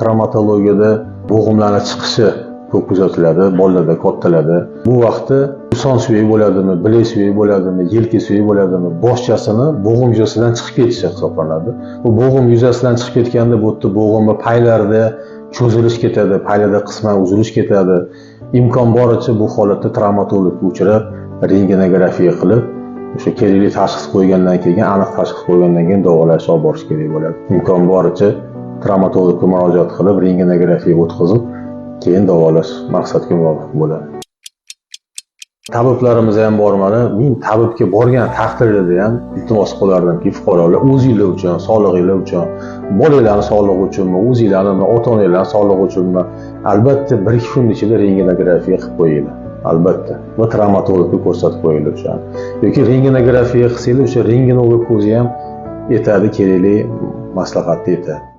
Travmatologiyada bo'g'imlarning chiqishi ko'p kuzatiladi, bolalarda, kattalarda. Bu vaqtda son suyak bo'ladimi, bilak suyak bo'ladimi, yelka suyak bo'ladimi, boshchasini bo'g'im yuzasidan chiqib ketishi hisoblanadi. Bu bo'g'im yuzasidan chiqib ketganda bu yerda bo'g'imning paylarida cho'zilish ketadi, paylarda qisman uzilish ketadi. Imkon boricha bu holatda travmatologga uchrab, rentgenografiya qilib, o'sha kerakli tashxis qo'ygandan keyin, aniq tashxis qo'ygandan keyin davolashga olib borish kerak bo'ladi. Imkon boricha travmatologga murojaat qilib, rentgenografiya o'tkazib, keyin davolash maqsadga muvofiq bo'ladi. Tabiblarimiz ham bor mana, men tabibga borgan taqdirda ham iltimos qilardimki, fuqarolar o'zingizlar uchun, sog'lig'inglar uchun, bolalarning sog'ligi uchunmi, o'zingizlarning ota-onanglarning sog'ligi uchunmi, albatta 1-2 kun ichida rentgenografiya qilib qo'yinglar. Albatta. Va travmatologga ko'rsatib qo'yinglar o'shani. Yoki rentgenografiya qilsanglar, o'sha rentgenolog ko'zi ham yetadi, kerakli maslahatni yetadi.